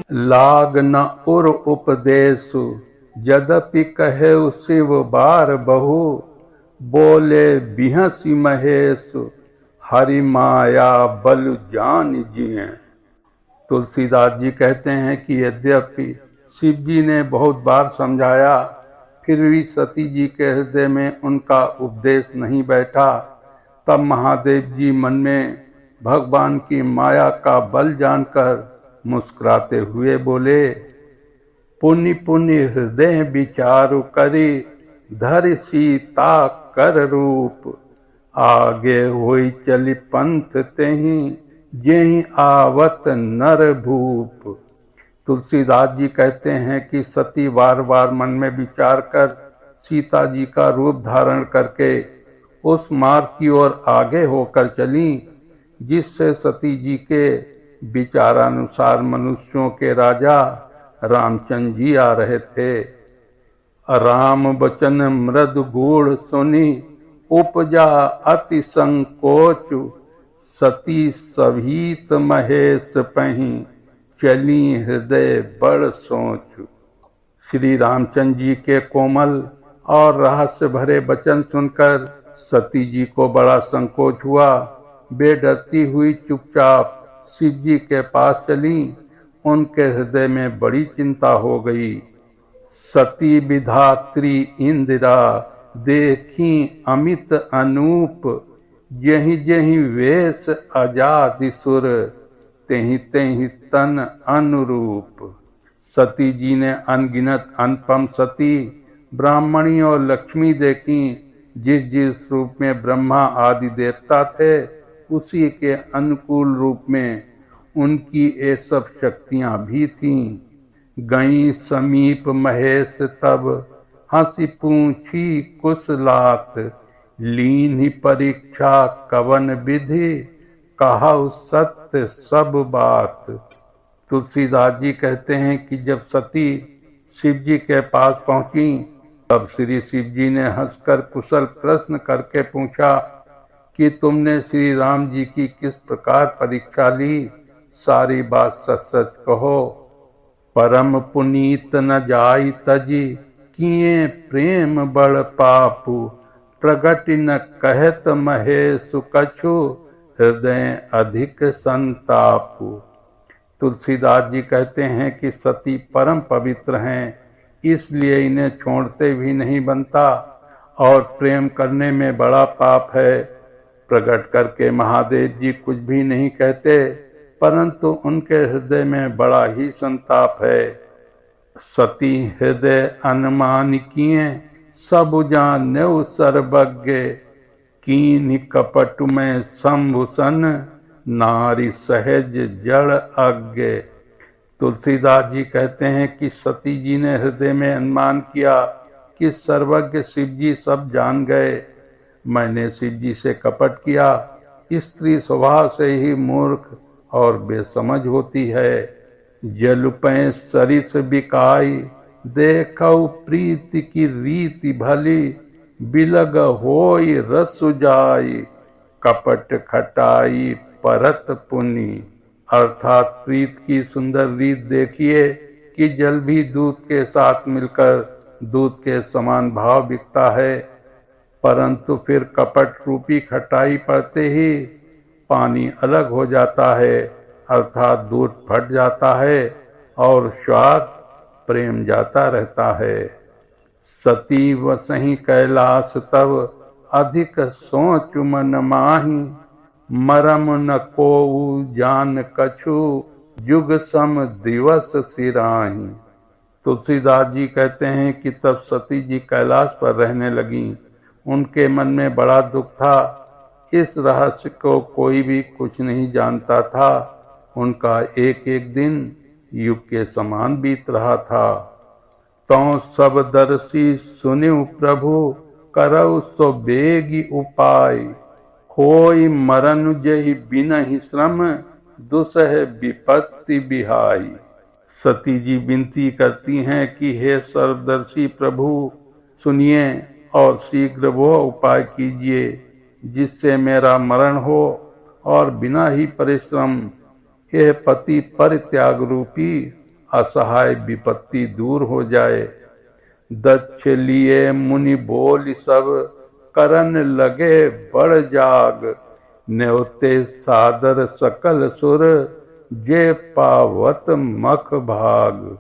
लाग न उर उपदेशु, यद्यपि कहे शिव बार बहु। बोले बिहसी महेश, हरि माया बल जान जिए। तुलसीदास जी कहते हैं कि यद्यपि शिव जी ने बहुत बार समझाया, फिर भी सती जी के हृदय में उनका उपदेश नहीं बैठा। तब महादेव जी मन में भगवान की माया का बल जानकर मुस्कुराते हुए बोले, पुनि पुनि हृदय विचारु करी, धरि सीता कर रूप। आगे होई चली पंथ तेहि, जेहि आवत नर भूप। तुलसीदास जी कहते हैं कि सती बार बार मन में विचार कर सीता जी का रूप धारण करके उस मार्ग की ओर आगे होकर चली, जिससे सती जी के विचारानुसार मनुष्यों के राजा रामचंद्र जी आ रहे थे। राम वचन मृदु गूढ़ सुनी, उपजा अति संकोच। सती सभीत महेश पहीं, चली हृदय बड़ सोच। श्री रामचंद्र जी के कोमल और रहस्य भरे वचन सुनकर सती जी को बड़ा संकोच हुआ। वे डरती हुई चुपचाप शिव जी के पास चली। उनके हृदय में बड़ी चिंता हो गई। सती विधात्री इंदिरा, देखी अमित अनूप। जहि जहि वेश अजादि सुर, तेहि तेहि तन अनुरूप। सती जी ने अनगिनत अनुपम सती, ब्राह्मणी और लक्ष्मी देखी। जिस जिस रूप में ब्रह्मा आदि देवता थे, उसी के अनुकूल रूप में उनकी ये सब शक्तियां भी थीं। गई समीप महेश तब, हंसी पूछी कुशलात। लीन्हि परीक्षा कवन विधि, कहु सत्य सब बात। तुलसीदास जी कहते हैं कि जब सती शिव जी के पास पहुंची, तब श्री शिव जी ने हंसकर कुशल प्रश्न करके पूछा कि तुमने श्री राम जी की किस प्रकार परीक्षा ली, सारी बात सच सच कहो। परम पुनीत न जाई तजी, किए प्रेम बड़ पापु। प्रगट न कहत महेश कछु, हृदय अधिक संतापु। तुलसीदास जी कहते हैं कि सती परम पवित्र हैं, इसलिए इन्हें छोड़ते भी नहीं बनता, और प्रेम करने में बड़ा पाप है। प्रकट करके महादेव जी कुछ भी नहीं कहते, परंतु उनके हृदय में बड़ा ही संताप है। सती हृदय अनुमान किए, सब जान्यौ सर्वज्ञ। कीन्हि कपट में शंभुसन, नारी सहज जड़ अज्ञ। तुलसीदास जी कहते हैं कि सती जी ने हृदय में अनुमान किया कि सर्वज्ञ शिव जी सब जान गए। मैंने शिव जी से कपट किया। स्त्री स्वभाव से ही मूर्ख और बेसमझ होती है। जलुपै सरिस बिकाई, देखौ प्रीति की रीति भली। बिलग होई रस जाई, कपट खटाई परत पुनि। अर्थात प्रीत की सुंदर रीत देखिए कि जल भी दूध के साथ मिलकर दूध के समान भाव बिकता है, परंतु फिर कपट रूपी खटाई पड़ते ही पानी अलग हो जाता है, अर्थात दूध फट जाता है और स्वाद प्रेम जाता रहता है। सती वसहि कैलाश तब, अधिक सोच मन माही। मरम न कोउ जान कछु, जुग सम दिवस सिराही। तुलसीदास जी कहते हैं कि तब सती जी कैलाश पर रहने लगी। उनके मन में बड़ा दुख था। इस रहस्य को कोई भी कुछ नहीं जानता था। उनका एक एक दिन युग के समान बीत रहा था। तौ सब दर्शी सुनिउ प्रभु, करौ सो बेगी उपाय। होई मरनु जहि बिनहि श्रम, दुसह विपत्ति बिहाई। सती जी विनती करती हैं कि हे सर्वदर्शी प्रभु, सुनिए और शीघ्र वो उपाय कीजिए जिससे मेरा मरण हो और बिना ही परिश्रम यह पति परित्याग रूपी असहाय विपत्ति दूर हो जाए। दक्ष लिए मुनि बोल सब, करन लगे बड़ जाग। न्योते सादर सकल सुर, जे पावत मख भाग।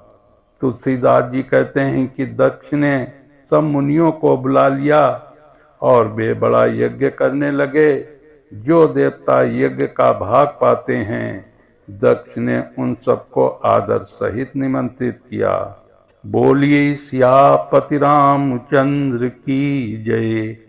तुलसीदास जी कहते हैं कि दक्ष ने सब मुनियों को बुला लिया और वे बड़ा यज्ञ करने लगे। जो देवता यज्ञ का भाग पाते हैं, दक्ष ने उन सबको आदर सहित निमंत्रित किया। बोलिए सियापति रामचंद्र की जय।